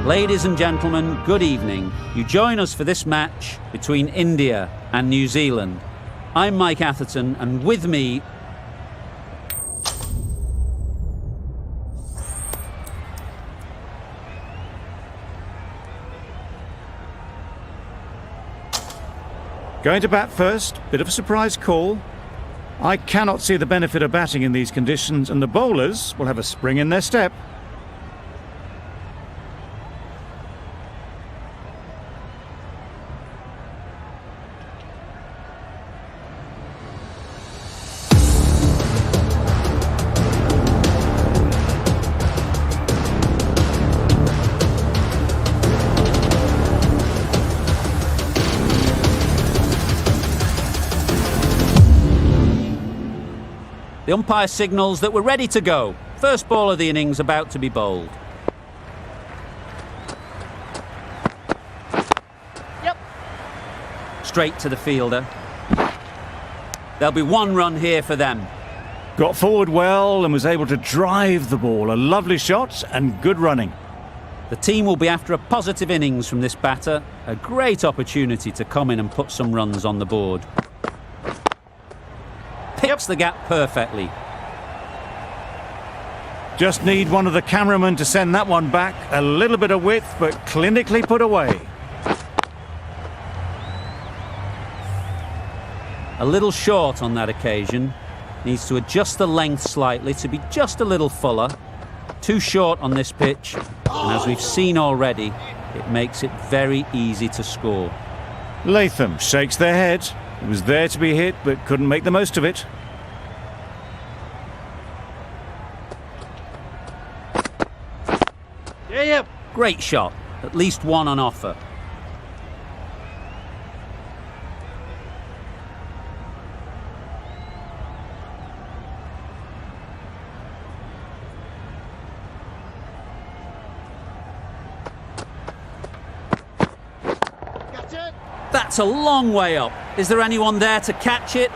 Ladies and gentlemen, good evening. You join us for this match between India and New Zealand. I'm Mike Atherton, and with me... Going to bat first, bit of a surprise call. I cannot see the benefit of batting in these conditions, and the bowlers will have a spring in their step. The umpire signals that we're ready to go. First ball of the innings about to be bowled. Yep. Straight to the fielder. There'll be one run here for them. Got forward well and was able to drive the ball. A lovely shot and good running. The team will be after a positive innings from this batter. A great opportunity to come in and put some runs on the board. Picks the gap perfectly. Just need one of the cameramen to send that one back. A little bit of width, but clinically put away. A little short on that occasion. Needs to adjust the length slightly to be just a little fuller. Too short on this pitch, and as we've seen already, it makes it very easy to score. Latham shakes their head. It was there to be hit, but couldn't make the most of it. Yeah. Great shot. At least one on offer. That's a long way up. Is there anyone there to catch it?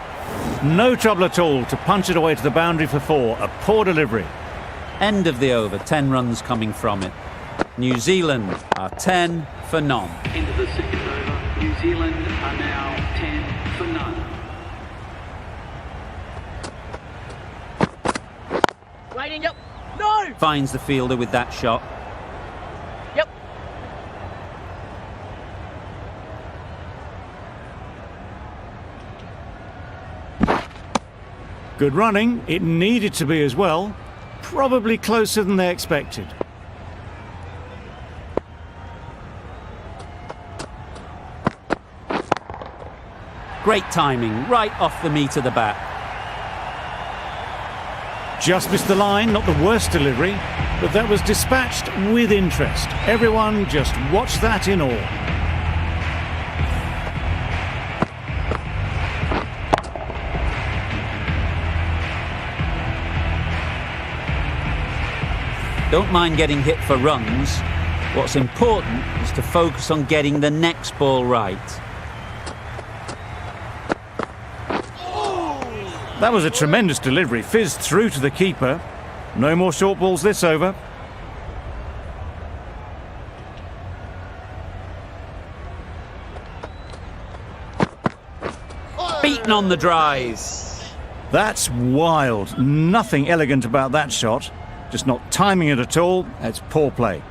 No trouble at all to punch it away to the boundary for 4. A poor delivery. End of the over, 10 runs coming from it. New Zealand are 10 for none. End of the second over. New Zealand are now 10 for none. Waiting, yep. No! Finds the fielder with that shot. Yep. Good running. It needed to be as well. Probably closer than they expected. Great timing, right off the meat of the bat. Just missed the line, not the worst delivery, but that was dispatched with interest. Everyone just watched that in awe. Don't mind getting hit for runs. What's important is to focus on getting the next ball right. That was a tremendous delivery, fizzed through to the keeper. No more short balls this over. Beaten on the drive. That's wild. Nothing elegant about that shot. Just not timing it at all. It's poor play.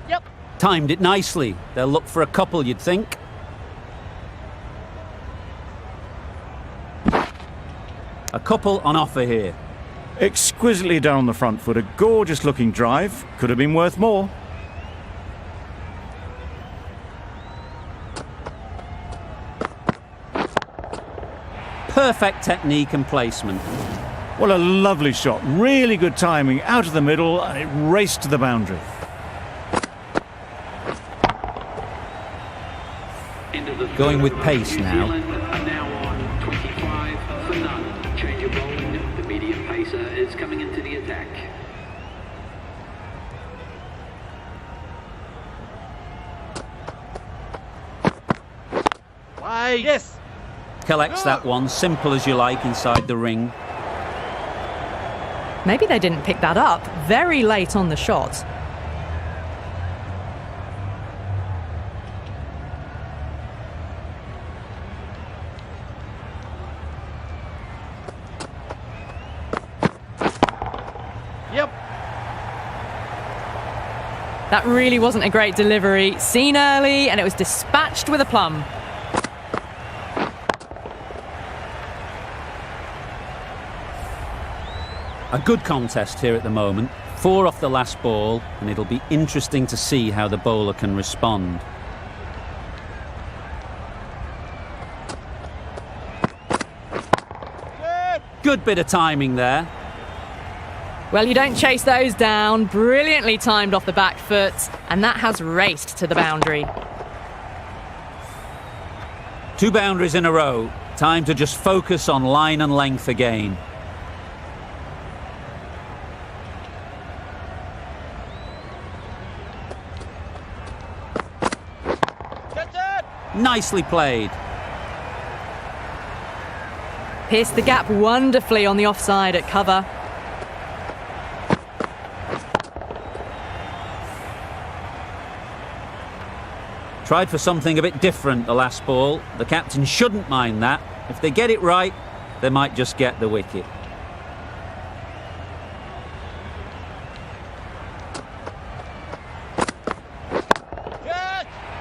Yep. Timed it nicely. They'll look for a couple, you'd think. A couple on offer here. Exquisitely done on the front foot. A gorgeous looking drive. Could have been worth more. Perfect technique and placement. Well, a lovely shot. Really good timing. Out of the middle, and it raced to the boundary. Going with pace now. New Zealand are now on 25 for none. Change of bowling. The medium pacer is coming into the attack. Wait. Yes. Collects that one, simple as you like, inside the ring. Maybe they didn't pick that up very late on the shot. Yep. That really wasn't a great delivery. Seen early, and it was dispatched with a plum. A good contest here at the moment. 4 off the last ball, and it'll be interesting to see how the bowler can respond. Good bit of timing there. Well, you don't chase those down. Brilliantly timed off the back foot, and that has raced to the boundary. 2 boundaries in a row. Time to just focus on line and length again. Nicely played. Pierced the gap wonderfully on the offside at cover. Tried for something a bit different the last ball. The captain shouldn't mind that. If they get it right, they might just get the wicket.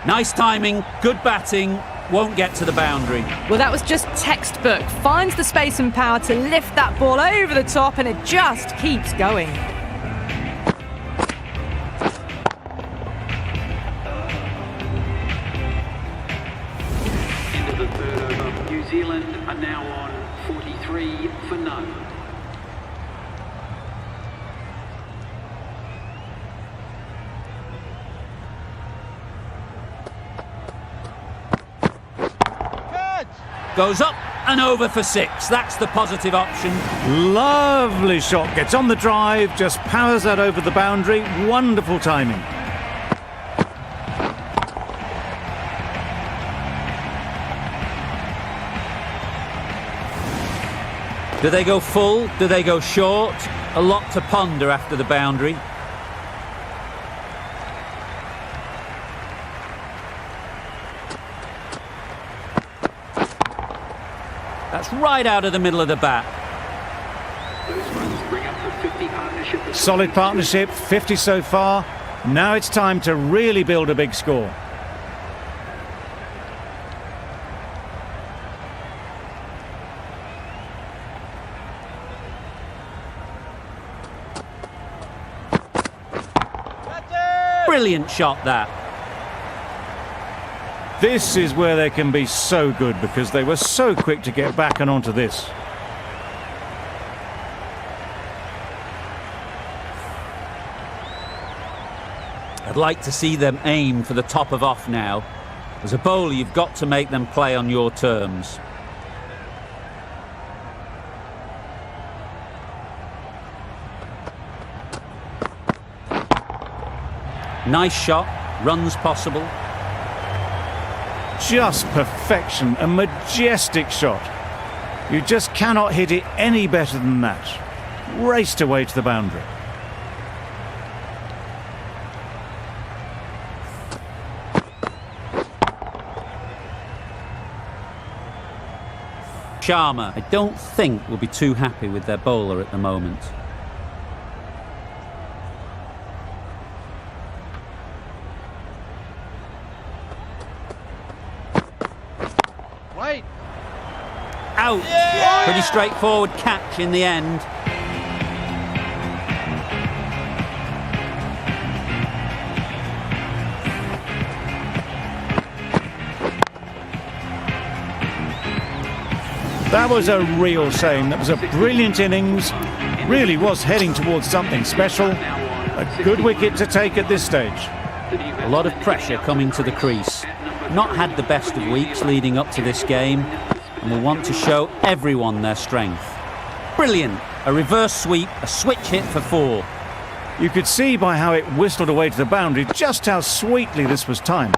Nice timing, good batting, won't get to the boundary. Well, that was just textbook. Finds the space and power to lift that ball over the top, and it just keeps going. End of the third over. New Zealand are now on 43 for none. Goes up and over for 6. That's the positive option. Lovely shot. Gets on the drive, just powers that over the boundary. Wonderful timing. Do they go full? Do they go short? A lot to ponder after the boundary. That's right out of the middle of the bat. Those runs bring up the 50 partnership. Solid partnership, 50 so far. Now it's time to really build a big score. Brilliant shot that. This is where they can be so good because they were so quick to get back and onto this. I'd like to see them aim for the top of off now. As a bowler, you've got to make them play on your terms. Nice shot, runs possible. Just perfection, a majestic shot. You just cannot hit it any better than that. Raced away to the boundary. Sharma, I don't think, will be too happy with their bowler at the moment. Wait. Out! Yeah! Pretty straightforward catch in the end. That was a real shame. That was a brilliant innings. Really was heading towards something special. A good wicket to take at this stage. A lot of pressure coming to the crease. Not had the best of weeks leading up to this game, and will want to show everyone their strength. Brilliant! A reverse sweep, a switch hit for 4. You could see by how it whistled away to the boundary just how sweetly this was timed.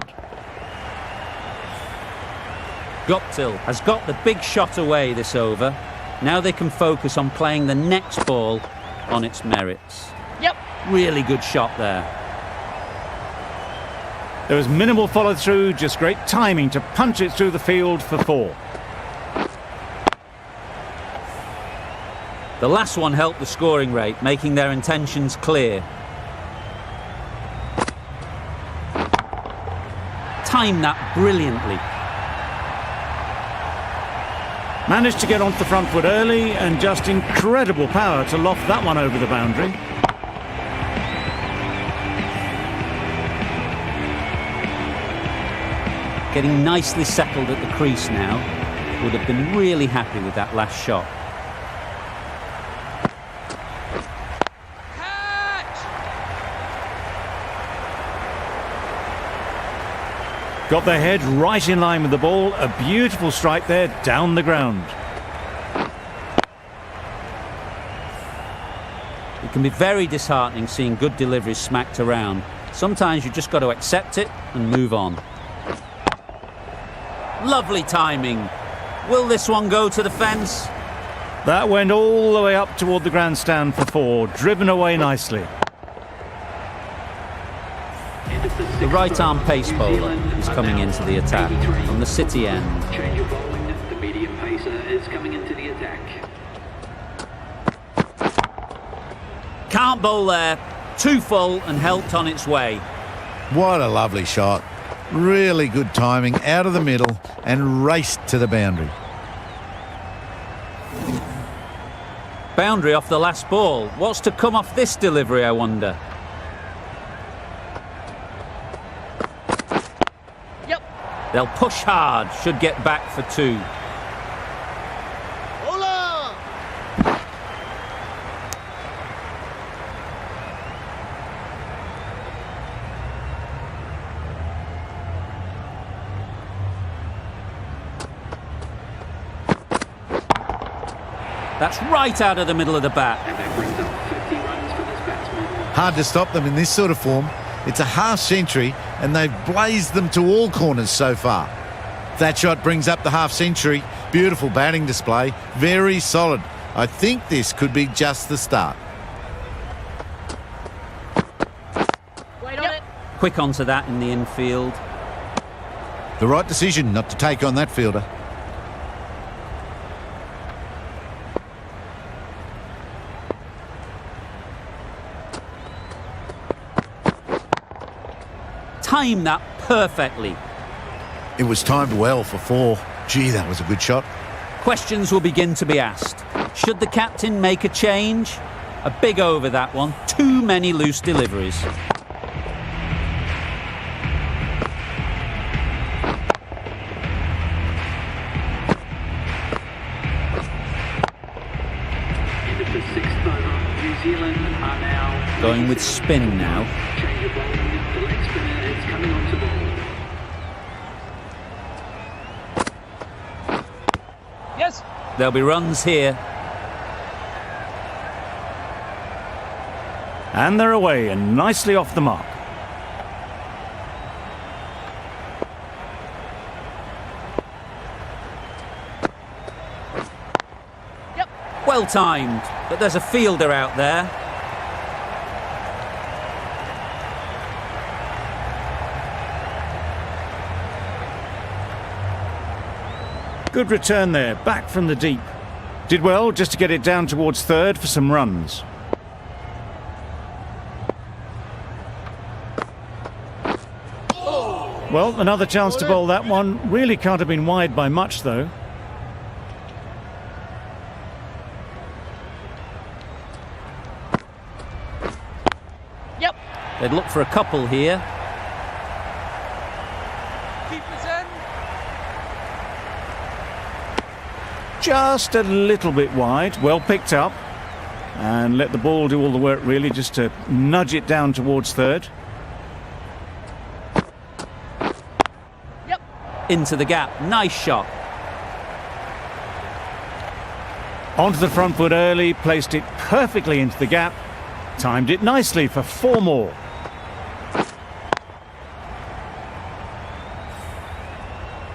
Guptill has got the big shot away this over. Now they can focus on playing the next ball on its merits. Yep. Really good shot there. There was minimal follow-through, just great timing to punch it through the field for 4. The last one helped the scoring rate, making their intentions clear. Timed that brilliantly. Managed to get onto the front foot early and just incredible power to loft that one over the boundary. Getting nicely settled at the crease now. Would have been really happy with that last shot. Got their head right in line with the ball. A beautiful strike there down the ground. It can be very disheartening seeing good deliveries smacked around. Sometimes you just got to accept it and move on. Lovely timing. Will this one go to the fence? That went all the way up toward the grandstand for 4, driven away nicely. The right-arm pace bowler is coming into the attack from the City end. Change of bowling. The medium pacer is coming into the attack. Can't bowl there. Too full and helped on its way. What a lovely shot. Really good timing, out of the middle and raced to the boundary. Boundary off the last ball. What's to come off this delivery, I wonder? Yep. They'll push hard, should get back for 2. Hola! That's right out of the middle of the bat. And that brings up 50 runs for this batsman. Hard to stop them in this sort of form. It's a half century and they've blazed them to all corners so far. That shot brings up the half century. Beautiful batting display. Very solid. I think this could be just the start. Wait on it. Quick onto that in the infield. The right decision not to take on that fielder. Time that perfectly. It was timed well for 4. Gee, that was a good shot. Questions will begin to be asked. Should the captain make a change? A big over that one. Too many loose deliveries. Into the 6th over. New Zealand are now Going with spin now. change of bowling. The leg spinner is coming on to bowl. Yes! There'll be runs here. And they're away and nicely off the mark. Yep. Well timed, but there's a fielder out there. Good return there, back from the deep. Did well just to get it down towards 3rd for some runs. Well, another chance to bowl that one. Really can't have been wide by much, though. Yep. They'd look for a couple here. Keepers in! Just a little bit wide, well picked up. And let the ball do all the work, really, just to nudge it down towards 3rd. Yep. Into the gap. Nice shot. Onto the front foot early, placed it perfectly into the gap. Timed it nicely for 4 more.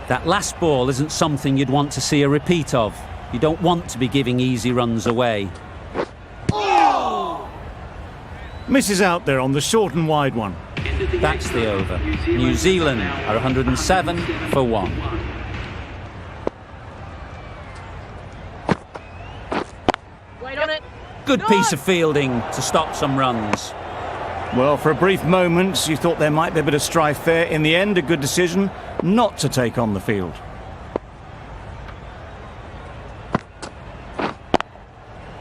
That last ball isn't something you'd want to see a repeat of. You don't want to be giving easy runs away. Misses out there on the short and wide one. That's the over. New Zealand are 107 for 1. Wait on it. Good piece of fielding to stop some runs. Well, for a brief moment, you thought there might be a bit of strife there. In the end, a good decision not to take on the field.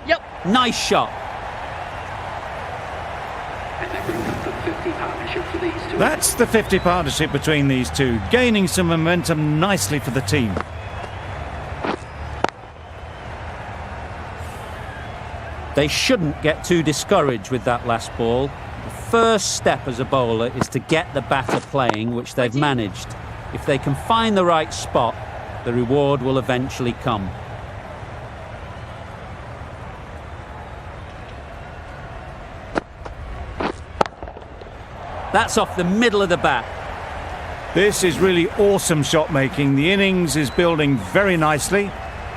Yep. Nice shot. And that brings up the 50 partnership for these two. That's the 50 partnership between these two, gaining some momentum nicely for the team. They shouldn't get too discouraged with that last ball. The first step as a bowler is to get the batter playing, which they've managed. If they can find the right spot, the reward will eventually come. That's off the middle of the bat. This is really awesome shot making. The innings is building very nicely.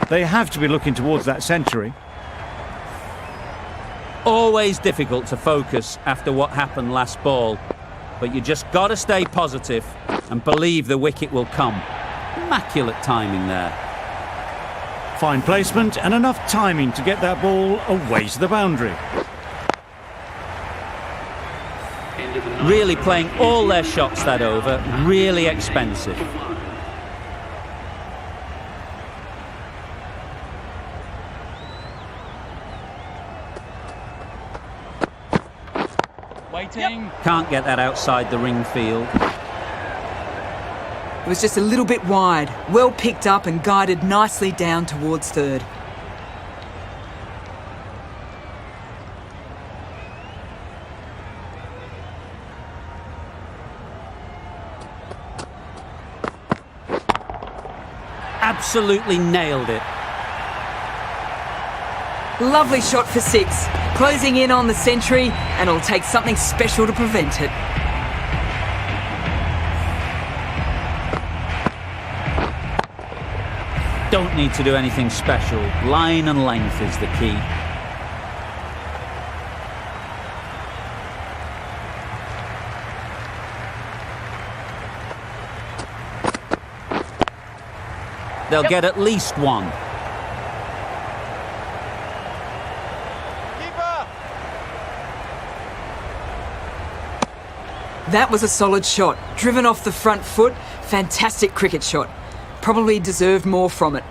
They have to be looking towards that century. Always difficult to focus after what happened last ball, but you just got to stay positive and believe the wicket will come. Immaculate timing there. Fine placement and enough timing to get that ball away to the boundary. Really playing all their shots that over, really expensive. Waiting. Can't get that outside the ring field. It was just a little bit wide, well picked up and guided nicely down towards third. Absolutely nailed it. Lovely shot for 6, closing in on the century, and it'll take something special to prevent it. Don't need to do anything special. Line and length is the key. They'll get at least one. That was a solid shot, driven off the front foot. Fantastic cricket shot. Probably deserved more from it.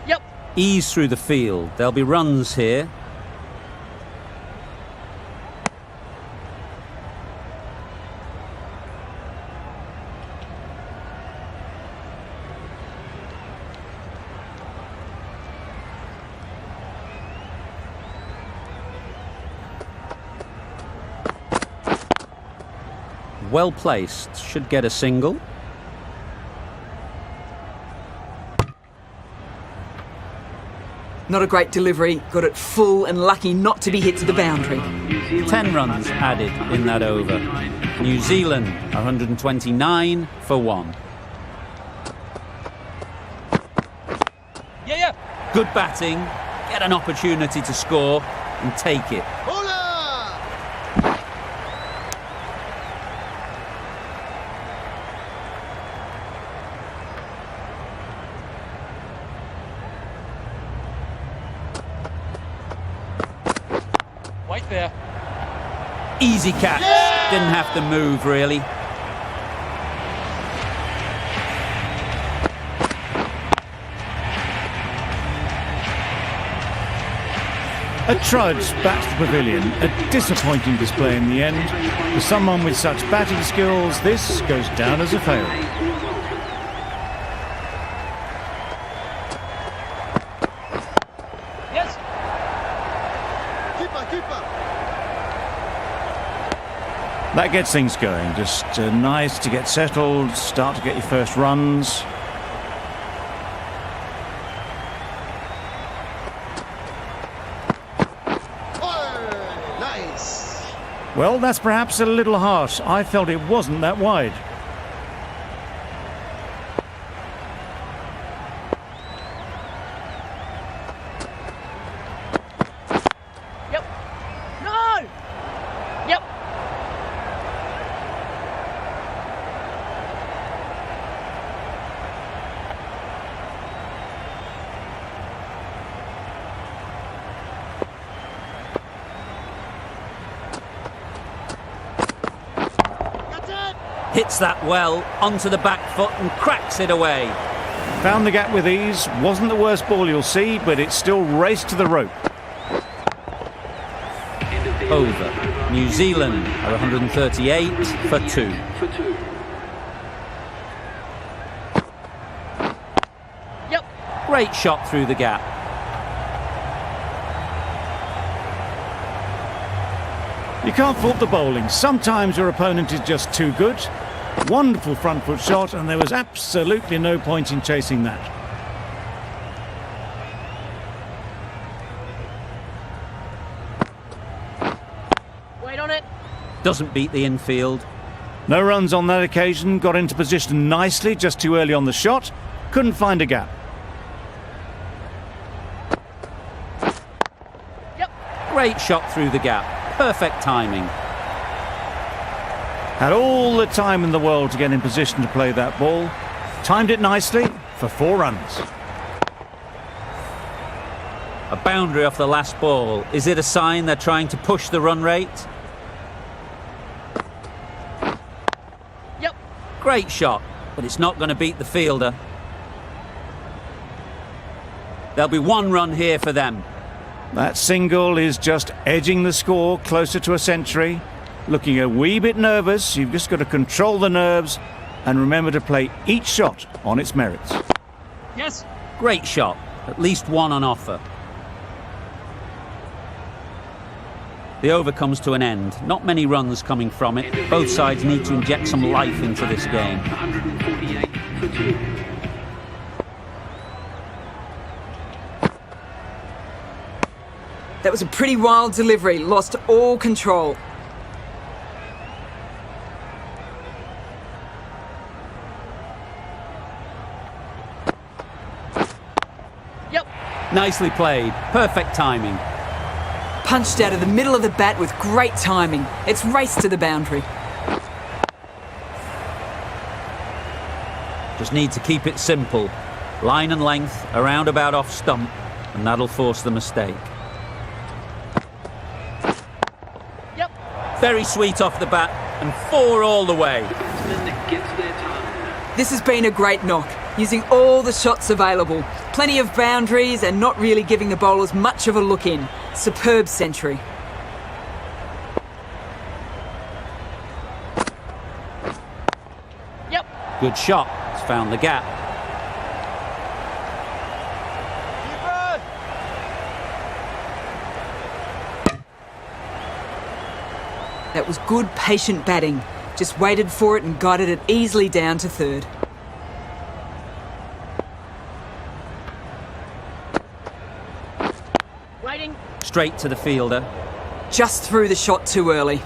Yep. Ease through the field. There'll be runs here. Well placed, should get a single. Not a great delivery, got it full and lucky not to be hit to the boundary. 10 runs added in that over. New Zealand 129 for 1. Yeah. Good batting, get an opportunity to score and take it. Wait there. Easy catch, didn't have to move really. A trudge back to the pavilion. A disappointing display in the end. For someone with such batting skills, this goes down as a fail. Yes. That gets things going. Just nice to get settled, start to get your first runs. Well, that's perhaps a little harsh. I felt it wasn't that wide. Hits that well onto the back foot and cracks it away. Found the gap with ease. Wasn't the worst ball you'll see, but it still raced to the rope. Over. New Zealand are 138 for 2. Great shot through the gap. You can't fault the bowling. Sometimes your opponent is just too good. Wonderful front foot shot, and there was absolutely no point in chasing that. Wait on it. Doesn't beat the infield. No runs on that occasion. Got into position nicely, just too early on the shot. Couldn't find a gap. Great shot through the gap. Perfect timing. Had all the time in the world to get in position to play that ball. Timed it nicely for 4 runs. A boundary off the last ball. Is it a sign they're trying to push the run rate? Great shot, but it's not going to beat the fielder. There'll be 1 run here for them. That single is just edging the score closer to a century. Looking a wee bit nervous. You've just got to control the nerves and remember to play each shot on its merits. Yes. Great shot. At least 1 on offer. The over comes to an end. Not many runs coming from it. Both sides need to inject some life into this game. 148 for 2. That was a pretty wild delivery, lost all control. Nicely played. Perfect timing. Punched out of the middle of the bat with great timing. It's raced to the boundary. Just need to keep it simple. Line and length, around about off stump, and that'll force the mistake. Very sweet off the bat, and 4 all the way. This has been a great knock, using all the shots available. Plenty of boundaries and not really giving the bowlers much of a look in. Superb century. Good shot. It's found the gap. That was good, patient batting. Just waited for it and guided it easily down to 3rd. Waiting. Straight to the fielder. Just threw the shot too early.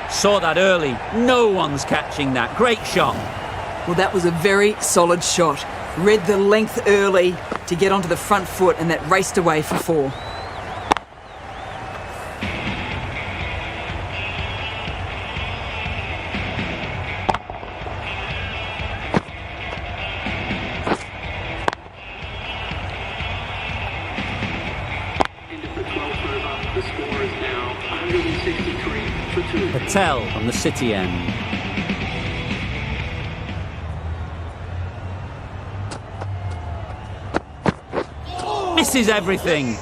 Saw that early. No one's catching that. Great shot. Well, that was a very solid shot. Read the length early to get onto the front foot, and that raced away for 4. End of the 12th over. The score is now 163 for 2. Patel on the City end. Misses everything.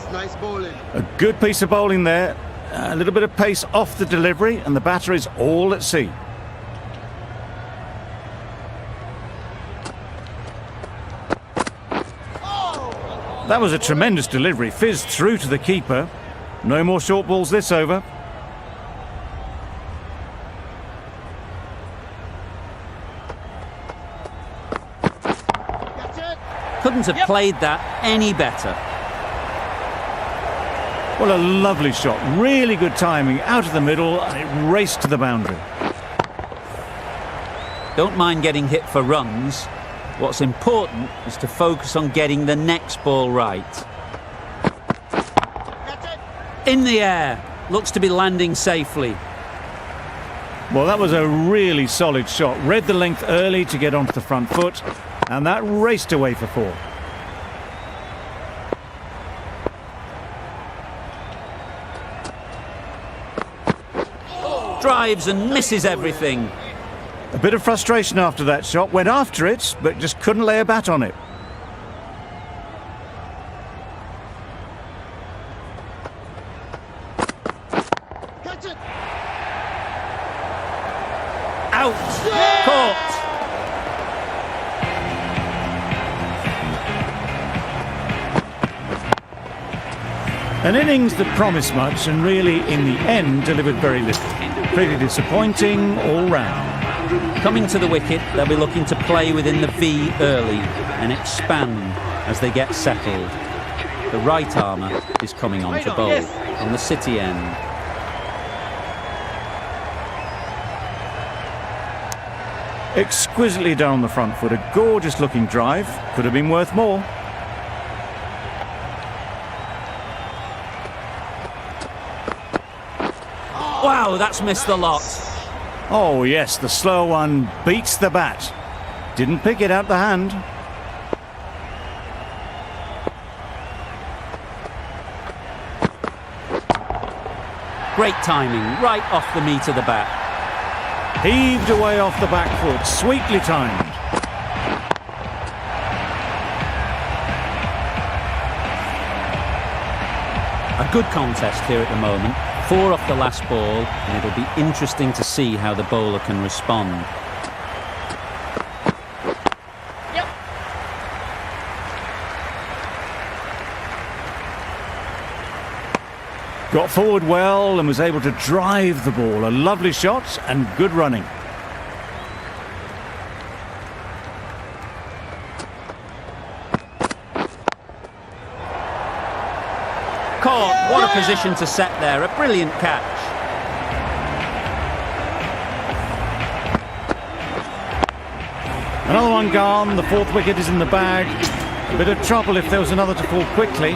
A good piece of bowling there. A little bit of pace off the delivery, and the batter is all at sea. That was a tremendous delivery. Fizzed through to the keeper. No more short balls this over. Couldn't have played that any better. Well, a lovely shot. Really good timing. Out of the middle, and it raced to the boundary. Don't mind getting hit for runs. What's important is to focus on getting the next ball right. In the air. Looks to be landing safely. Well, that was a really solid shot. Read the length early to get onto the front foot, and that raced away for 4. drives and misses everything. A bit of frustration after that shot. Went after it, but just couldn't lay a bat on it. Out. Caught. An innings that promised much and really, in the end, delivered very little. Pretty disappointing all round. Coming to the wicket, they'll be looking to play within the V early and expand as they get settled. The right armour is coming on to bowl on the City end. Exquisitely done on the front foot. A gorgeous looking drive. Could have been worth more. Wow, that's missed the lot. Oh yes, the slow one beats the bat. Didn't pick it out the hand. Great timing, right off the meat of the bat. Heaved away off the back foot, sweetly timed. A good contest here at the moment. 4 off the last ball, and it'll be interesting to see how the bowler can respond. Got forward well and was able to drive the ball. A lovely shot and good running. Caught. What a position to set there. A brilliant catch. Another one gone. The 4th wicket is in the bag. A bit of trouble if there was another to fall quickly.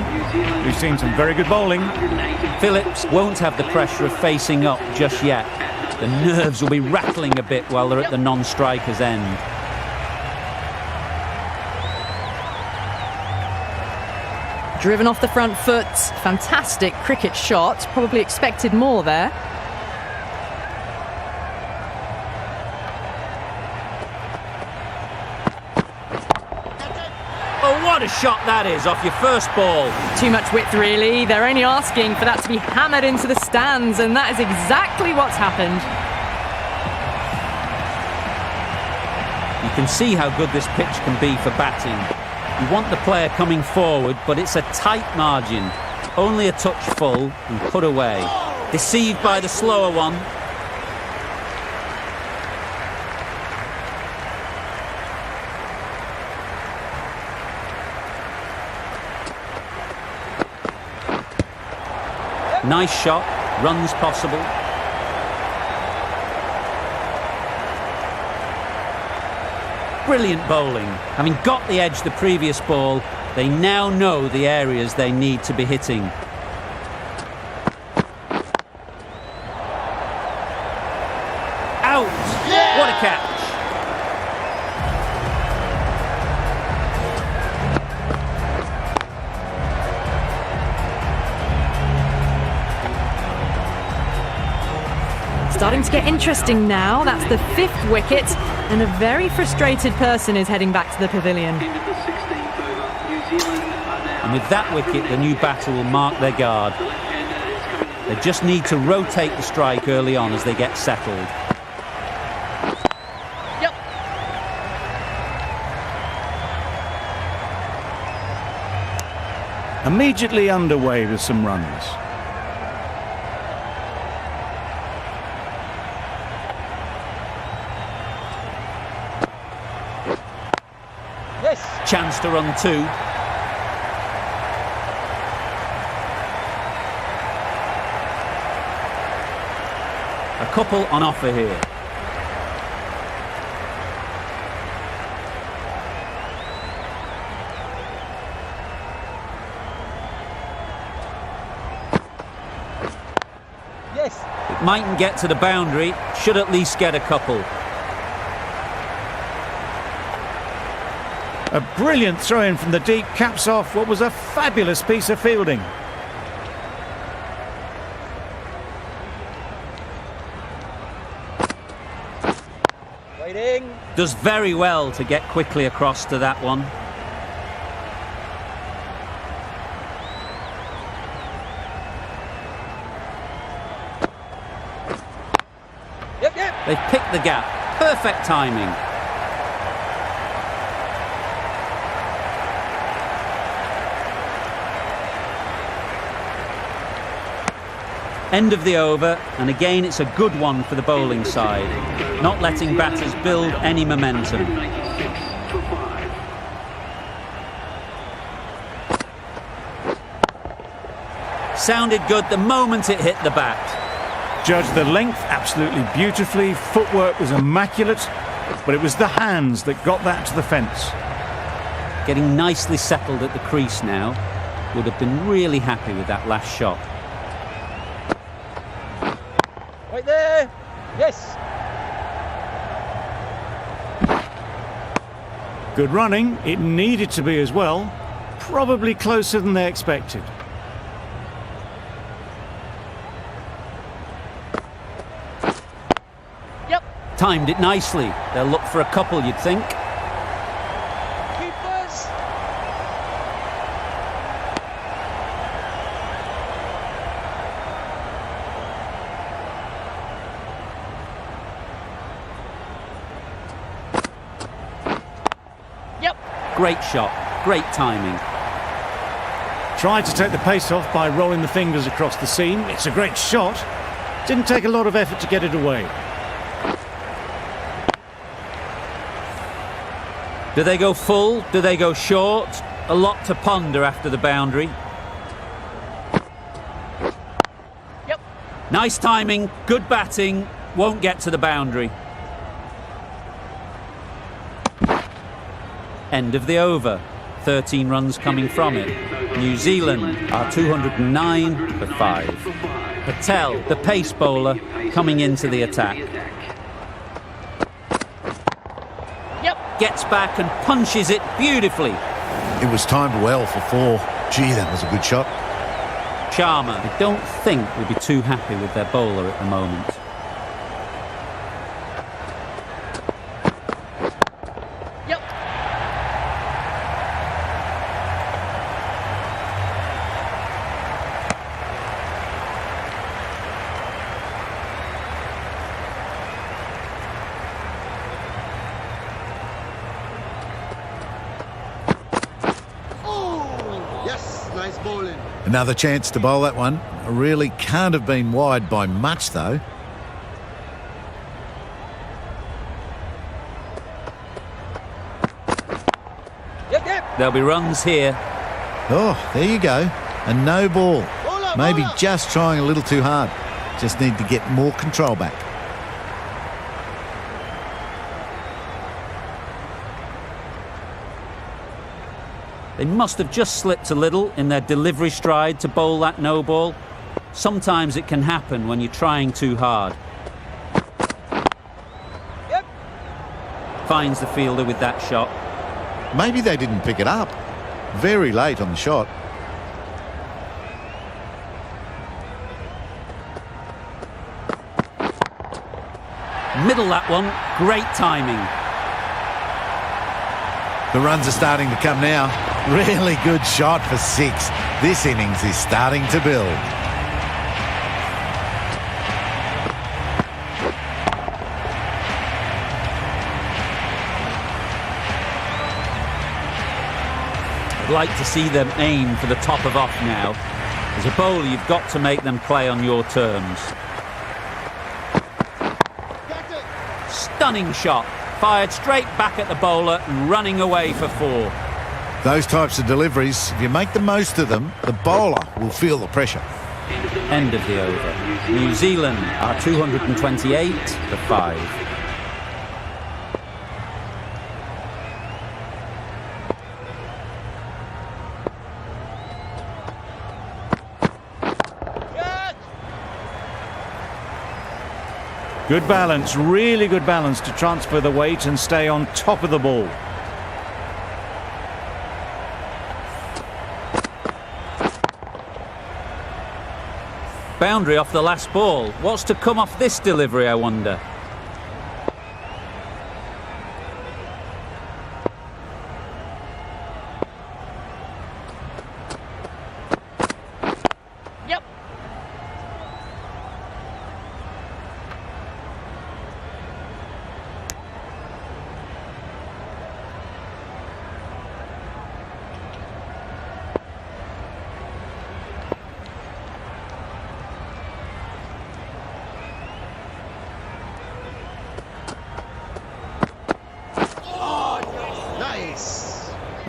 We've seen some very good bowling. Phillips won't have the pressure of facing up just yet. The nerves will be rattling a bit while they're at the non-striker's end. Driven off the front foot. Fantastic cricket shot. Probably expected more there. Oh, what a shot that is off your first ball. Too much width, really. They're only asking for that to be hammered into the stands, and that is exactly what's happened. You can see how good this pitch can be for batting. You want the player coming forward, but it's a tight margin. Only a touch full and put away. Deceived by the slower one. Nice shot, runs possible. Brilliant bowling. Having got the edge the previous ball, they now know the areas they need to be hitting. Out! What a catch! Starting to get interesting now. That's the 5th wicket, and a very frustrated person is heading back to the pavilion. And with that wicket, the new batter will mark their guard. They just need to rotate the strike early on as they get settled. Immediately underway with some runs. Chance to run 2. A couple on offer here. Yes. It mightn't get to the boundary, should at least get a couple. A brilliant throw-in from the deep, caps off what was a fabulous piece of fielding. Does very well to get quickly across to that one. They've picked the gap. Perfect timing. End of the over, and again it's a good one for the bowling side, not letting batters build any momentum. 96 for 5. Sounded good the moment it hit the bat. Judged the length absolutely beautifully. Footwork was immaculate, but it was the hands that got that to the fence. Getting nicely settled at the crease now. Would have been really happy with that last shot. Right there. Yes. Good running. It needed to be as well. Probably closer than they expected. Timed it nicely. They'll look for a couple, you'd think. Keepers. Great shot. Great timing. Tried to take the pace off by rolling the fingers across the seam. It's a great shot. Didn't take a lot of effort to get it away. Do they go full? Do they go short? A lot to ponder after the boundary. Nice timing, good batting, won't get to the boundary. End of the over. 13 runs coming from it. New Zealand are 209 for 5. Patel, the pace bowler, coming into the attack. Gets back and punches it beautifully. It was timed well for 4. Gee, that was a good shot. Sharma, I don't think will be too happy with their bowler at the moment. Another chance to bowl that one. Really can't have been wide by much, though. There'll be runs here. Oh, there you go. A no ball. Maybe just trying a little too hard. Just need to get more control back. They must have just slipped a little in their delivery stride to bowl that no ball. Sometimes it can happen when you're trying too hard. Finds the fielder with that shot. Maybe they didn't pick it up. Very late on the shot. Middle that one. Great timing. The runs are starting to come now. Really good shot for 6. This innings is starting to build. I'd like to see them aim for the top of off now. As a bowler, you've got to make them play on your terms. Stunning shot. Fired straight back at the bowler and running away for 4. Those types of deliveries, if you make the most of them, the bowler will feel the pressure. End of the over. New Zealand are 228 for 5. Good balance, really good balance to transfer the weight and stay on top of the ball. Boundary off the last ball. What's to come off this delivery, I wonder?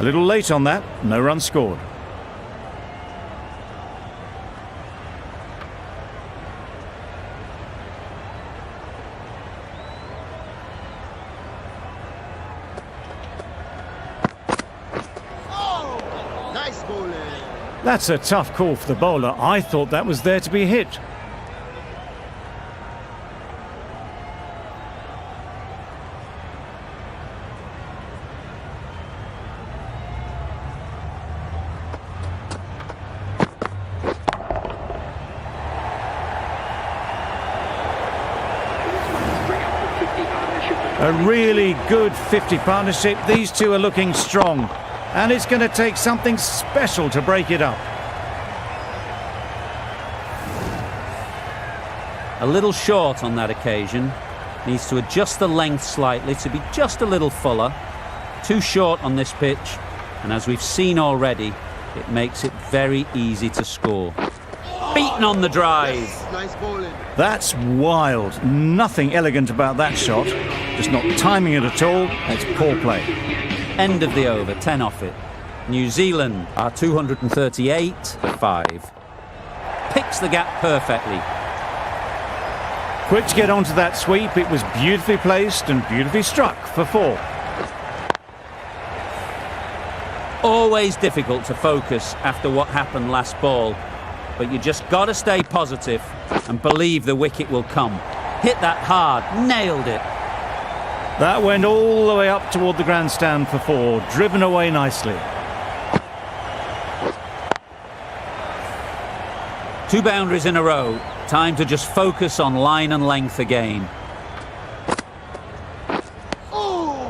little late on that, no run scored. Nice bowling. That's a tough call for the bowler. I thought that was there to be hit. A really good 50 partnership. These two are looking strong, and it's going to take something special to break it up. A little short on that occasion. Needs to adjust the length slightly to be just a little fuller. Too short on this pitch, and as we've seen already, it makes it very easy to score. Beaten on the drive. Nice bowling. That's wild. Nothing elegant about that shot. Just not timing it at all. It's poor play. End of the over, 10 off it. New Zealand are 238 for 5. Picks the gap perfectly. Quick to get onto that sweep. It was beautifully placed and beautifully struck for 4. Always difficult to focus after what happened last ball, but you just got to stay positive and believe the wicket will come. Hit that hard, nailed it. That went all the way up toward the grandstand for 4, driven away nicely. 2 boundaries in a row. Time to just focus on line and length again.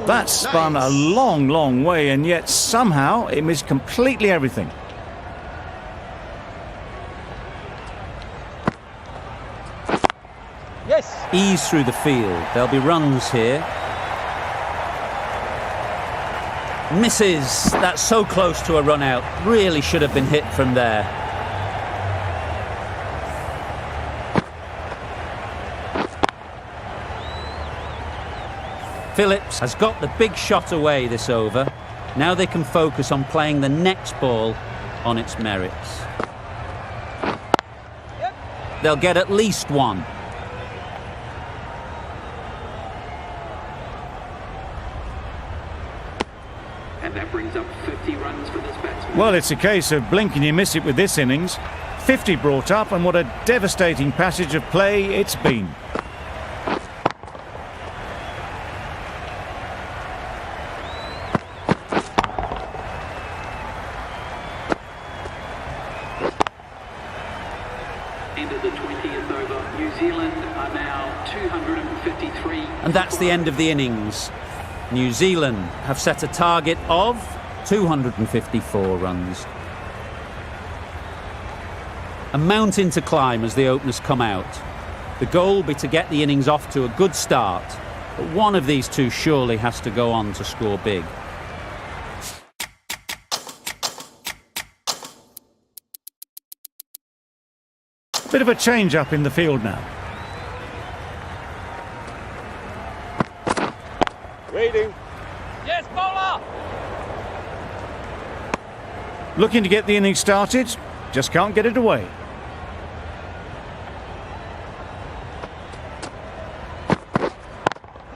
That spun a long, long way, and yet somehow it missed completely everything. Yes. Ease through the field. There'll be runs here. Misses. That's so close to a run out. Really should have been hit from there. Phillips has got the big shot away this over. Now they can focus on playing the next ball on its merits. They'll get at least 1. And that brings up 50 runs for this batsman. Well, it's a case of blink and you miss it with this innings. 50 brought up, and what a devastating passage of play it's been. End of the 20th over. New Zealand are now 253. And that's the end of the innings. New Zealand have set a target of 254 runs. A mountain to climb as the openers come out. The goal will be to get the innings off to a good start, but one of these two surely has to go on to score big. Bit of a change up in the field now. Waiting. Yes, bowler. Looking to get the innings started, just can't get it away.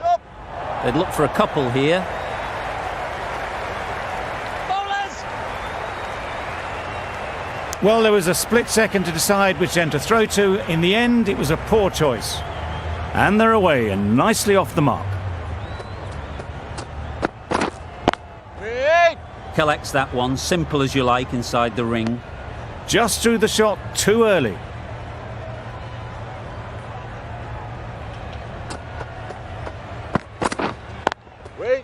Up. They'd look for a couple here. Bowlers. Well, there was a split second to decide which end to throw to. In the end, it was a poor choice. And they're away and nicely off the mark. Wait. Collects that one, simple as you like, inside the ring. Just threw the shot too early. Wait.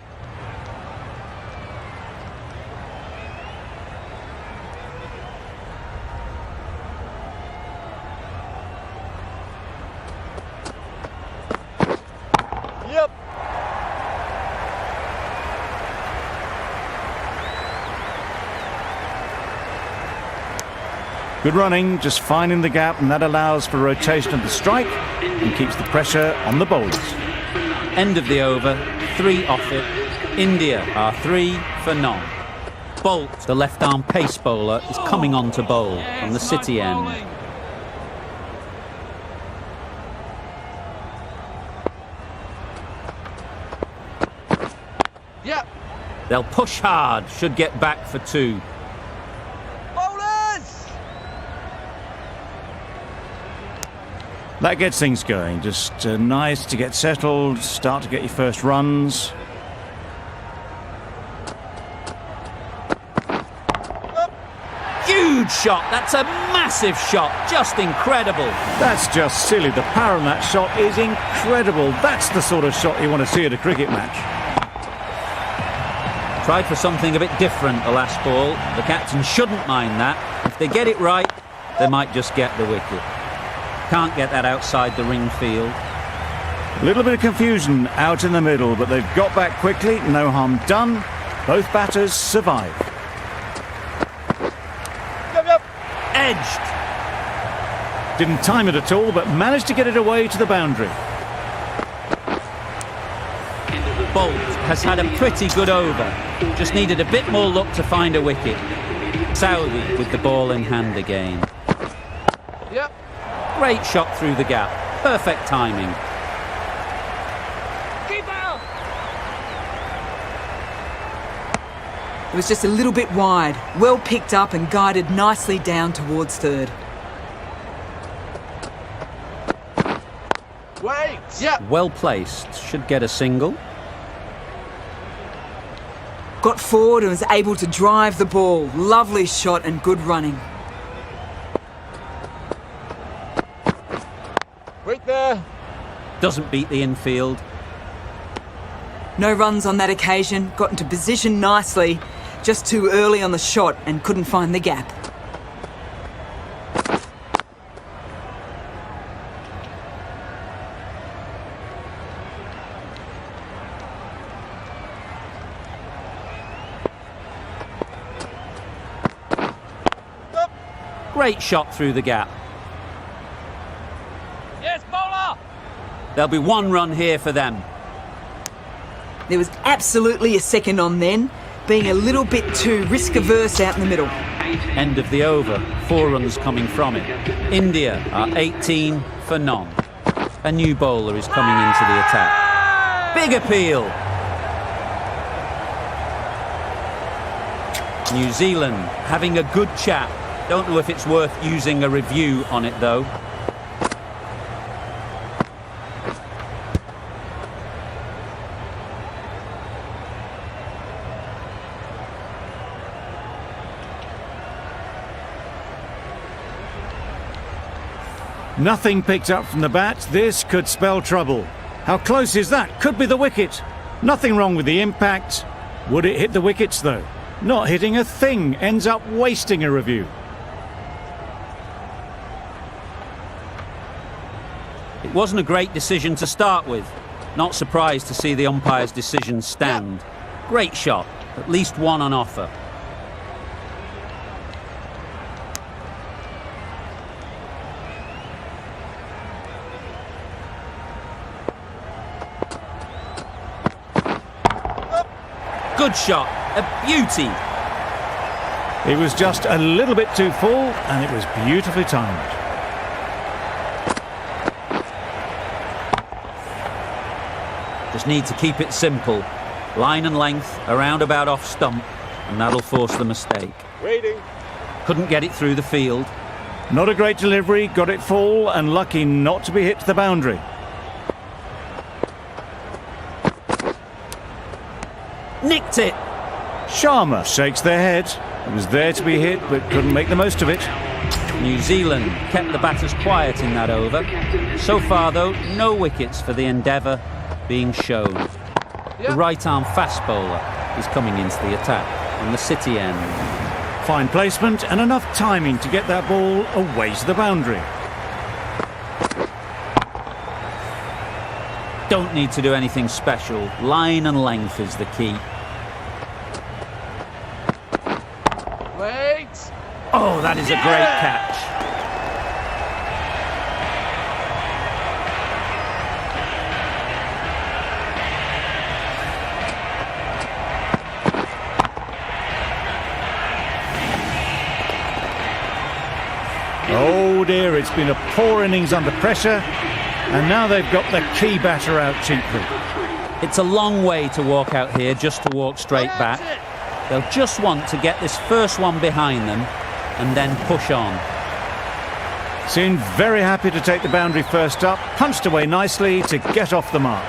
Yep. Good running, just finding the gap, and that allows for rotation of the strike and keeps the pressure on the bowlers. End of the over, 3 off it. India are 3 for none. Bolt, the left-arm pace bowler, is coming on to bowl from the City end. Yep. They'll push hard, should get back for 2. Bowlers! That gets things going. Just nice to get settled, start to get your first runs. Huge shot, that's a massive shot, just incredible. That's just silly. The power on that shot is incredible. That's the sort of shot you want to see at a cricket match. Tried for something a bit different the last ball. The captain shouldn't mind that. If they get it right, they might just get the wicket. Can't get that outside the ring field. A little bit of confusion out in the middle, but they've got back quickly. No harm done. Both batters survive. Yep. Edged. Didn't time it at all, but managed to get it away to the boundary. Bolt has had a pretty good over. Just needed a bit more luck to find a wicket. Saudi with the ball in hand again. Yep. Great shot through the gap. Perfect timing. Keep out! It was just a little bit wide, well picked up and guided nicely down towards third. Wait! Yep. Well placed. Should get a single. Got forward and was able to drive the ball. Lovely shot and good running. Wait there. Doesn't beat the infield. No runs on that occasion, got into position nicely, just too early on the shot and couldn't find the gap. Great shot through the gap. Yes, bowler! There'll be 1 run here for them. There was absolutely a second on then, being a little bit too risk-averse out in the middle. End of the over. 4 runs coming from it. India are 18 for none. A new bowler is coming into the attack. Big appeal. New Zealand having a good chat. Don't know if it's worth using a review on it though. Nothing picked up from the bat. This could spell trouble. How close is that? Could be the wicket. Nothing wrong with the impact. Would it hit the wickets though? Not hitting a thing. Ends up wasting a review. It wasn't a great decision to start with. Not surprised to see the umpire's decision stand. Great shot. At least 1 on offer. Good shot. A beauty. It was just a little bit too full and it was beautifully timed. Just need to keep it simple. Line and length, around about off stump, and that'll force the mistake. Waiting. Couldn't get it through the field. Not a great delivery, got it full and lucky not to be hit to the boundary. Nicked it. Sharma shakes their head. It was there to be hit but couldn't make the most of it. New Zealand kept the batters quiet in that over. So far though, no wickets for the endeavour being shown. The right-arm fast bowler is coming into the attack on the City end. Fine placement and enough timing to get that ball away to the boundary. Don't need to do anything special. Line and length is the key. Wait. Oh, that is a great catch. Oh dear, it's been a poor innings under pressure, and now they've got the key batter out cheaply. It's a long way to walk out here just to walk straight back. They'll just want to get this first one behind them and then push on. Seemed very happy to take the boundary first up, punched away nicely to get off the mark.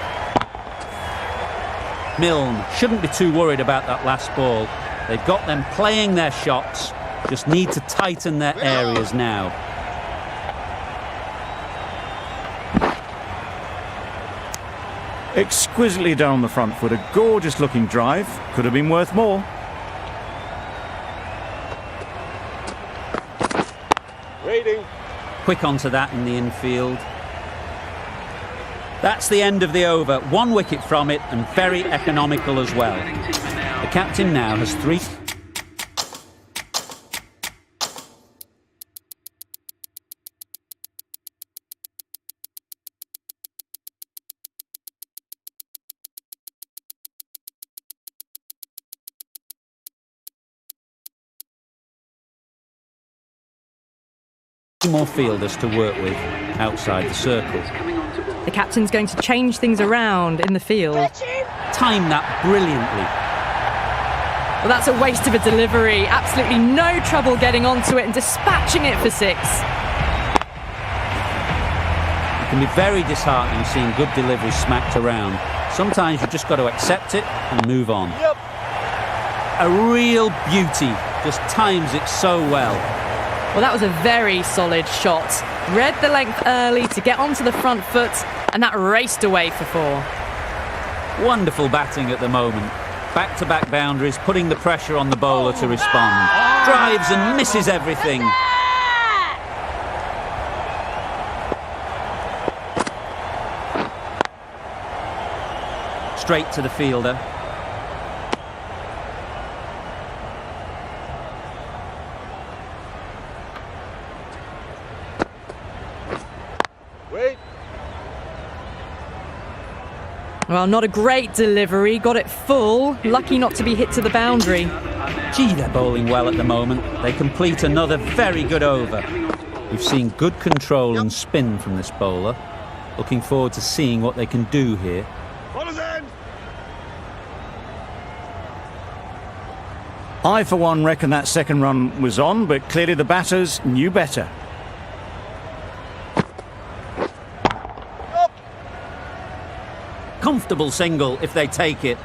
Milne shouldn't be too worried about that last ball. They've got them playing their shots, just need to tighten their areas now. Exquisitely done on the front foot, a gorgeous looking drive, could have been worth more. Waiting. Quick onto that in the infield. That's the end of the over. 1 wicket from it and very economical as well. The captain now has 3. More fielders to work with outside the circle. The captain's going to change things around in the field. Time that brilliantly. Well, that's a waste of a delivery. Absolutely no trouble getting onto it and dispatching it for 6. It can be very disheartening seeing good delivery smacked around. Sometimes you've just got to accept it and move on. Yep. A real beauty. Just times it so well. Well, that was a very solid shot. Read the length early to get onto the front foot, and that raced away for 4. Wonderful batting at the moment. Back-to-back boundaries, putting the pressure on the bowler to respond. Drives and misses everything. Straight to the fielder. Wait. Well, not a great delivery. Got it full. Lucky not to be hit to the boundary. Gee, they're bowling well at the moment. They complete another very good over. We've seen good control and spin from this bowler. Looking forward to seeing what they can do here. I, for one, reckon that second run was on, but clearly the batters knew better. Comfortable single if they take it.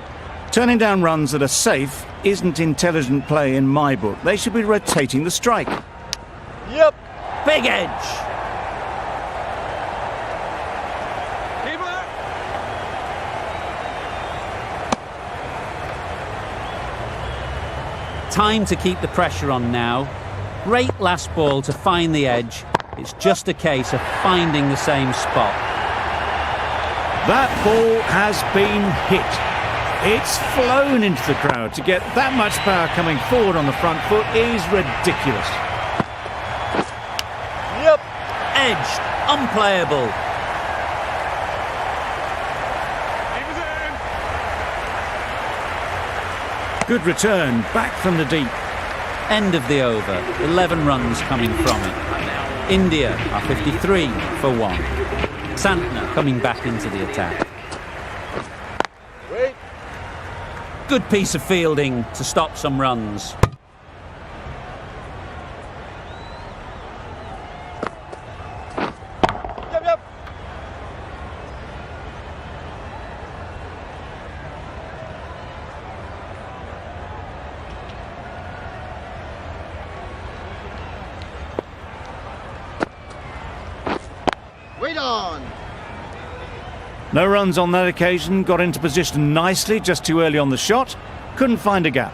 Turning down runs that are safe isn't intelligent play in my book. They should be rotating the strike. Yep. Big edge. Keeper. Time to keep the pressure on now. Great last ball to find the edge. It's just a case of finding the same spot. That ball has been hit. It's flown into the crowd. To get that much power coming forward on the front foot is ridiculous. Yep. Edged, unplayable. Good return, back from the deep. End of the over. 11 runs coming from it. India are 53 for 1. Santner coming back into the attack. Wait. Good piece of fielding to stop some runs. Yep, yep. Wait on. No runs on that occasion, got into position nicely, just too early on the shot. Couldn't find a gap.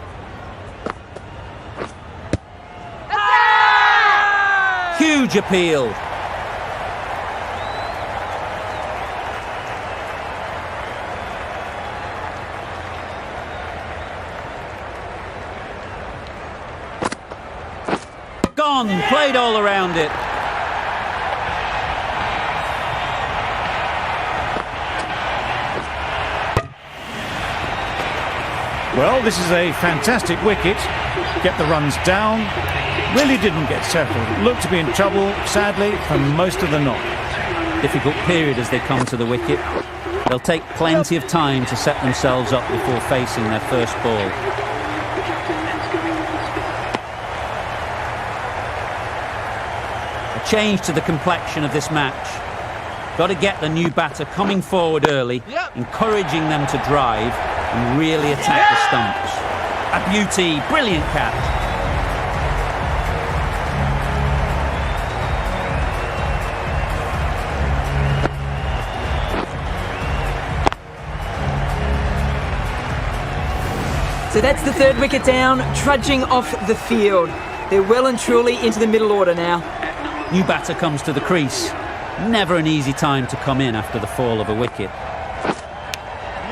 Huge appeal. Gone, played all around it. Well, this is a fantastic wicket. Get the runs down, Really didn't get settled. Looked to be in trouble, sadly, for most of the knock. Difficult period as they come to the wicket. They'll take plenty of time to set themselves up before facing their first ball. A change to the complexion of this match. Got to get the new batter coming forward early, encouraging them to drive and really attack the stumps. A beauty, brilliant catch. So that's the third wicket down, trudging off the field. They're well and truly into the middle order now. New batter comes to the crease. Never an easy time to come in after the fall of a wicket.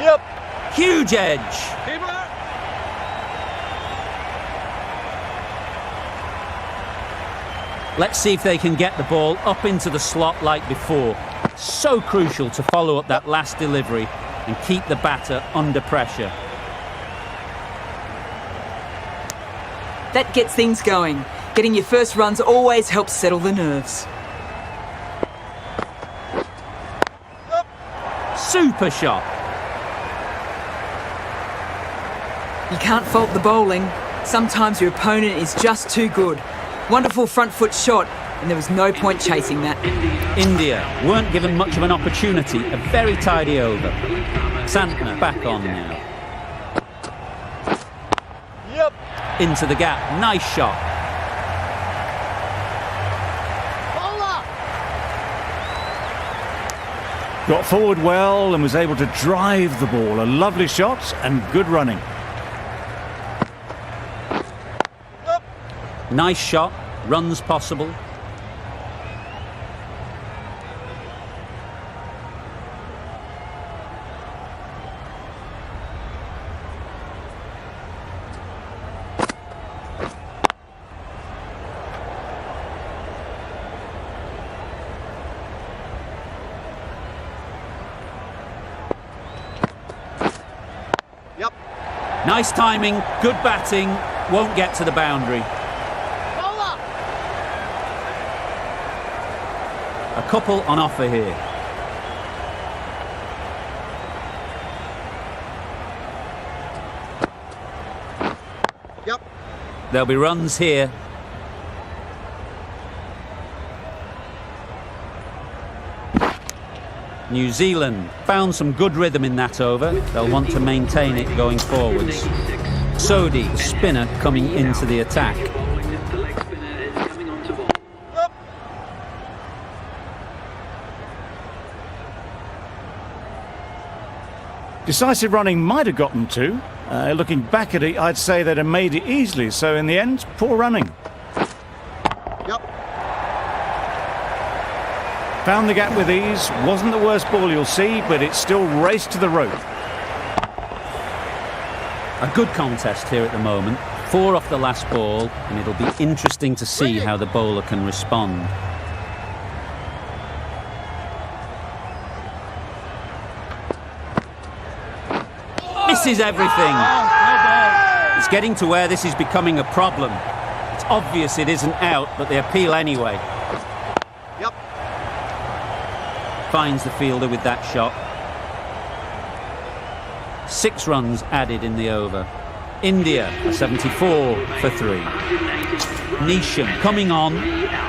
Yep. Huge edge. Keeper. Let's see if they can get the ball up into the slot like before. So crucial to follow up that last delivery and keep the batter under pressure. That gets things going. Getting your first runs always helps settle the nerves. Super shot. You can't fault the bowling. Sometimes your opponent is just too good. Wonderful front foot shot, and there was no point chasing that. India weren't given much of an opportunity. A very tidy over. Santner back on now. Yep. Into the gap. Nice shot. Bowler. Got forward well and was able to drive the ball. A lovely shot and good running. Nice shot. Runs possible. Yep. Nice timing. Good batting. Won't get to the boundary. Bowler. A couple on offer here. Yep. There'll be runs here. New Zealand found some good rhythm in that over. They'll want to maintain it going forwards. Sodhi, the spinner, coming into the attack. The leg spinner is coming on to ball. Yep. Decisive running might have gotten two. Looking back at it, I'd say they'd have made it easily. So in the end, poor running. Yep. Found the gap with ease. Wasn't the worst ball you'll see, but it still raced to the rope. A good contest here at the moment. 4 off the last ball, and it'll be interesting to see how the bowler can respond. Misses everything. It's getting to where this is becoming a problem. It's obvious it isn't out, but they appeal anyway. Yep. Finds the fielder with that shot. 6 runs added in the over. India, a 74 for 3. Neesham coming on,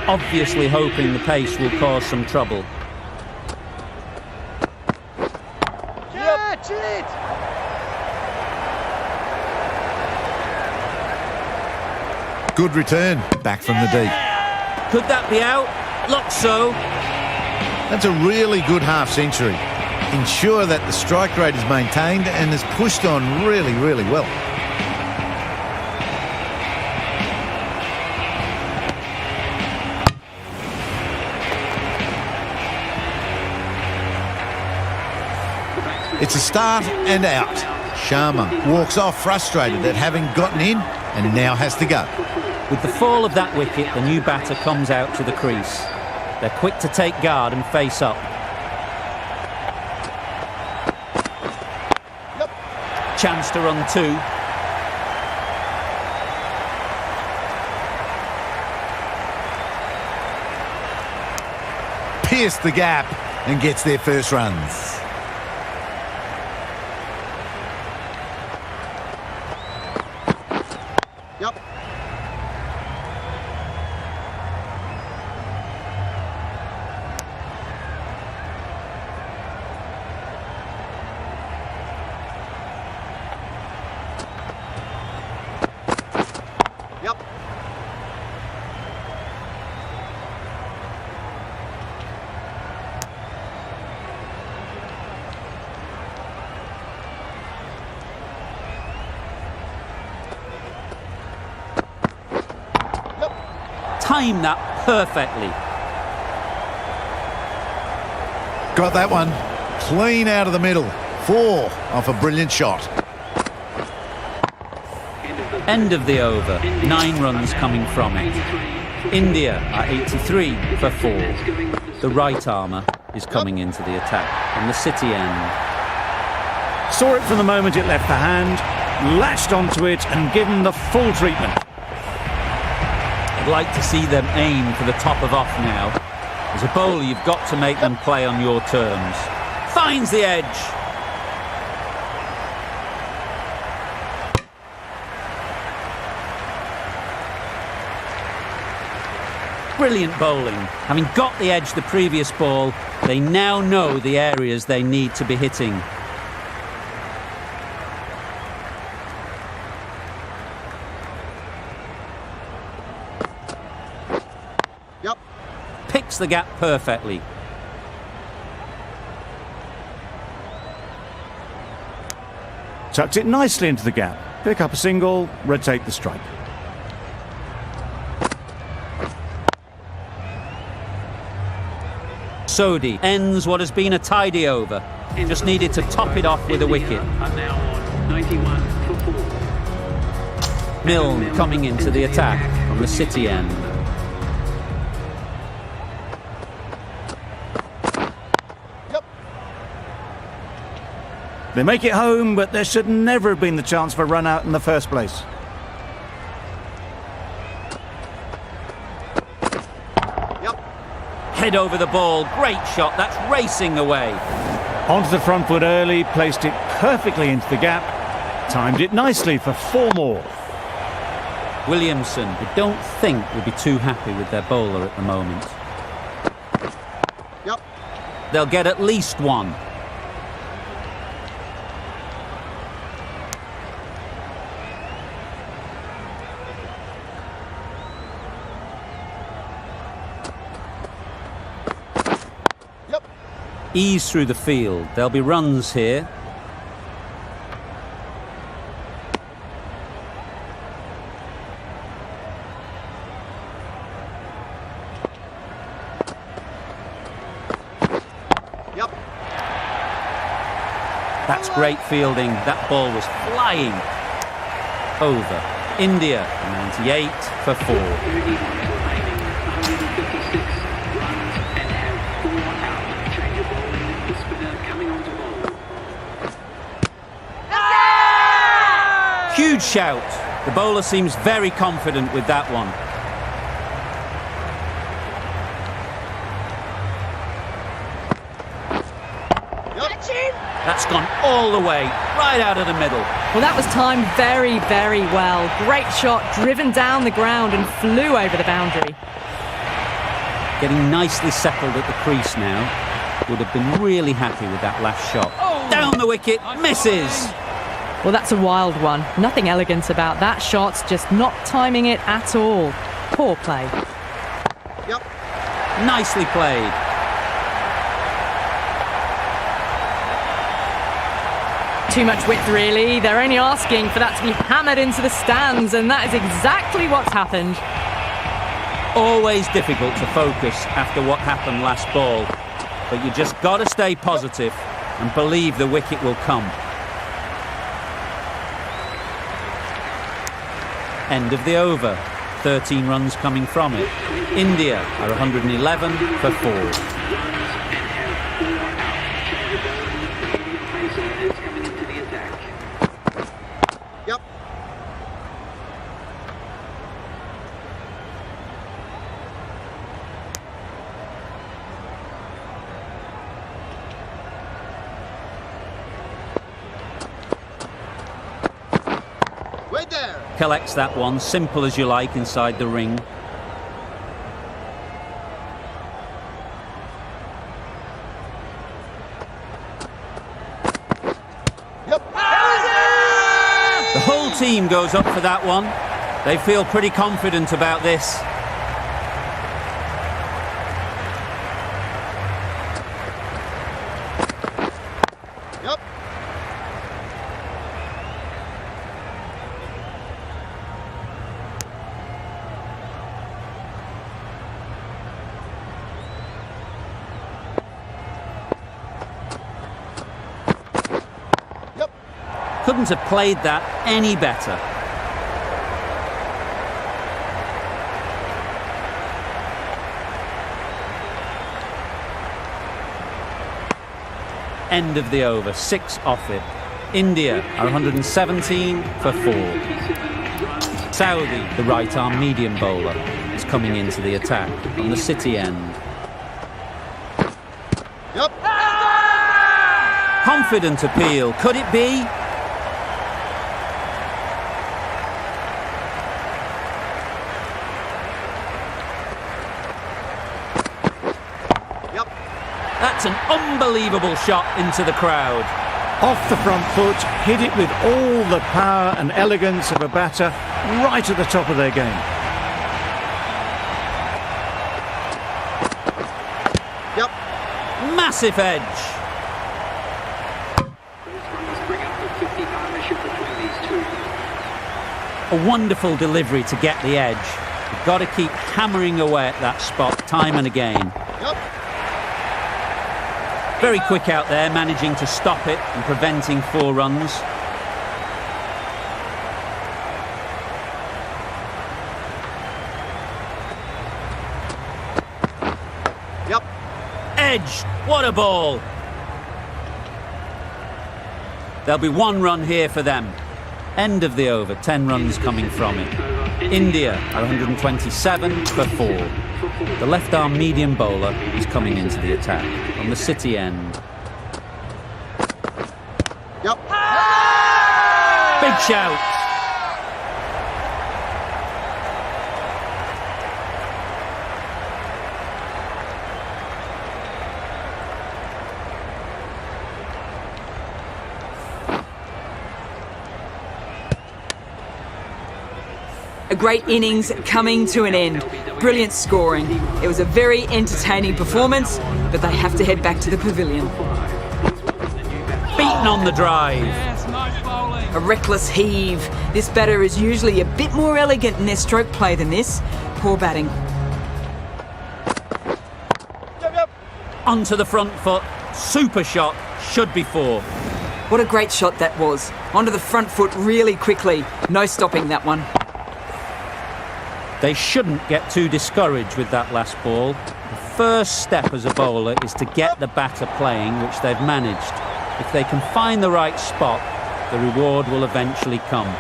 obviously hoping the pace will cause some trouble. Catch it. Good return, back from the deep. Could that be out? Looks so. That's a really good half century. Ensure that the strike rate is maintained and is pushed on really, really well. It's a start and out. Sharma walks off frustrated at having gotten in and now has to go. With the fall of that wicket, the new batter comes out to the crease. They're quick to take guard and face up. Chance to run 2. pierced the gap and gets their first runs. Yep. Yep. Time that perfectly. Got that one clean out of the middle. 4 off a brilliant shot. End of the over. 9 runs coming from it. India are 83 for 4. The right armour is coming into the attack from the City end. Saw it from the moment it left the hand, latched onto it and given the full treatment. I'd like to see them aim for the top of off now. As a bowler, you've got to make them play on your terms. Finds the edge. Brilliant bowling. Having got the edge the previous ball, they now know the areas they need to be hitting. Yep. Picks the gap perfectly. Tucked it nicely into the gap. Pick up a single, rotate the stripe. Sodhi ends what has been a tidy over. Just needed to top it off with a wicket. Are now on 91 for 4. Milne coming into the attack from the City end. Yep. They make it home, but there should never have been the chance for a run out in the first place. Yep. Head over the ball, great shot, that's racing away. Onto the front foot early, placed it perfectly into the gap, timed it nicely for 4 more. Williamson, I don't think will be too happy with their bowler at the moment. Yep. They'll get at least 1. Yep. Ease through the field, there'll be runs here. Yep. That's great fielding. That ball was flying. Over. India, 98 for 4. 31 remaining, 156 runs and have 4 out. Change of bowling, the spinner coming on to bowl. Huge shout. The bowler seems very confident with that one. That's gone all the way, right out of the middle. Well, that was timed very, very well. Great shot, driven down the ground and flew over the boundary. Getting nicely settled at the crease now. Would have been really happy with that last shot. Down the wicket, misses. Well, that's a wild one. Nothing elegant about that shot, just not timing it at all. Poor play. Yep. Nicely played. Too much width, really. They're only asking for that to be hammered into the stands, and that is exactly what's happened. Always difficult to focus after what happened last ball, but you just got to stay positive and believe the wicket will come. End of the over. 13 runs coming from it. India are 111 for 4. Yep. collects that one, simple as you like, inside the ring. Yep. The whole team goes up for that one. They feel pretty confident about this. Yep. Yep. Couldn't have played that any better. End of the over, 6 off it. India are 117 for 4. Saudi, the right arm medium bowler, is coming into the attack on the City end. Yep. Confident appeal, could it be? Yep. That's an unbelievable shot into the crowd. Off the front foot, hit it with all the power and elegance of a batter, right at the top of their game. Yep. Massive edge. Those runners bring up the 50 partnership between these two. A wonderful delivery to get the edge. You've got to keep hammering away at that spot time and again. Yep. Very quick out there, managing to stop it and preventing 4 runs. Yep. Edge, what a ball. There'll be 1 run here for them. End of the over, 10 runs coming from it. India are 127 for 4. The left arm medium bowler is coming into the attack on the City end. Yep. Big shout. A great innings coming to an end. Brilliant scoring. It was a very entertaining performance, but they have to head back to the pavilion. Beaten on the drive. A reckless heave. This batter is usually a bit more elegant in their stroke play than this. Poor batting. Yep. Yep. Onto the front foot. Super shot. Should be 4. What a great shot that was. Onto the front foot really quickly. No stopping that one. They shouldn't get too discouraged with that last ball. The first step as a bowler is to get the batter playing, which they've managed. If they can find the right spot, the reward will eventually come.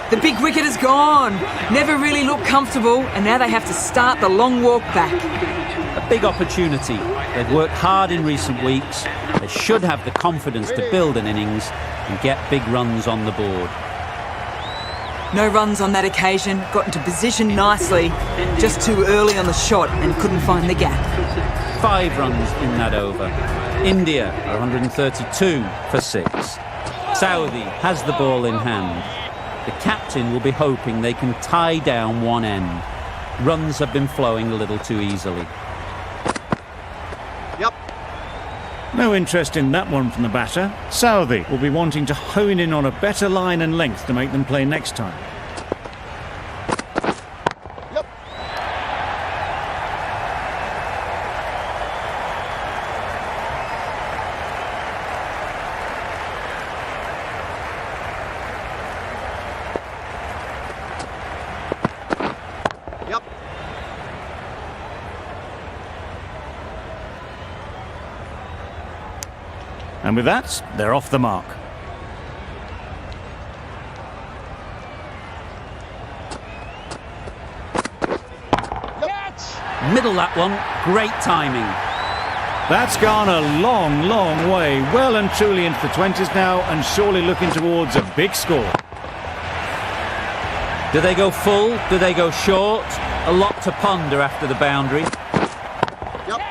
The big wicket is gone. Never really looked comfortable, and now they have to start the long walk back. A big opportunity. They've worked hard in recent weeks. They should have the confidence to build an innings and get big runs on the board. No runs on that occasion. Got into position nicely. Just too early on the shot and couldn't find the gap. 5 runs in that over. India are 132 for 6. Saudi has the ball in hand. The captain will be hoping they can tie down one end. Runs have been flowing a little too easily. Yep. No interest in that one from the batter. Saudi will be wanting to hone in on a better line and length to make them play next time. Yep. Yep. And with that, they're off the mark. Middle that one. Great timing. That's gone a long, long way. Well and truly into the 20s now, and surely looking towards a big score. Do they go full? Do they go short? A lot to ponder after the boundary. Yep.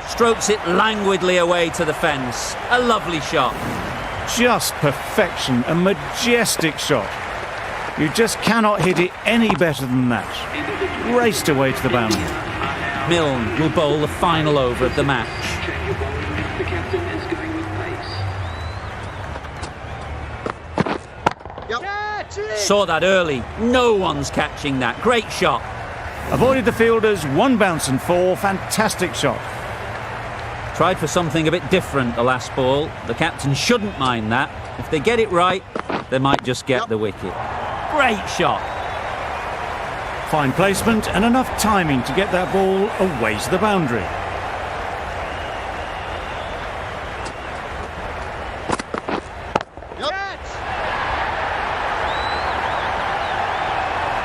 Strokes it languidly away to the fence. A lovely shot. Just perfection, a majestic shot. You just cannot hit it any better than that. Raced away to the boundary. Milne will bowl the final over of the match. Change of bowling. The captain is going with pace. Yep. Saw that early. No one's catching that. Great shot. Avoided the fielders, 1 bounce and 4. Fantastic shot. Tried for something a bit different the last ball. The captain shouldn't mind that. If they get it right, they might just get the wicket. Great shot. Fine placement and enough timing to get that ball away to the boundary.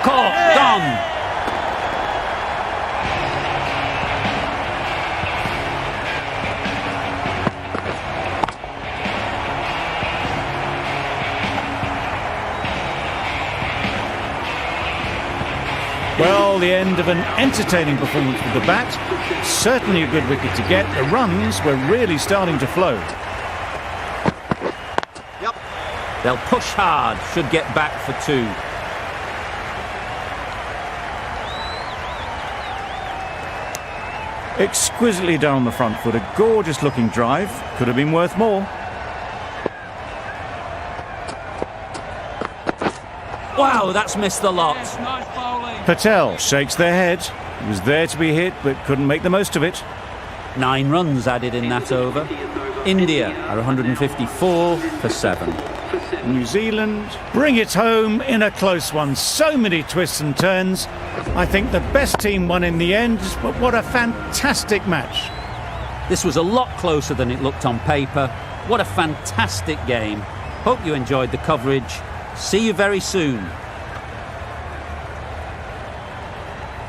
Caught. Done. Well, the end of an entertaining performance with the bat. Certainly a good wicket to get. The runs were really starting to flow. Yep. They'll push hard. Should get back for 2. Exquisitely done on the front foot. A gorgeous looking drive. Could have been worth more. Wow, that's missed the lot. Patel shakes their head. He was there to be hit, but couldn't make the most of it. 9 runs added in that over. India are 154 for 7. New Zealand bring it home in a close one. So many twists and turns. I think the best team won in the end, but what a fantastic match. This was a lot closer than it looked on paper. What a fantastic game. Hope you enjoyed the coverage. See you very soon.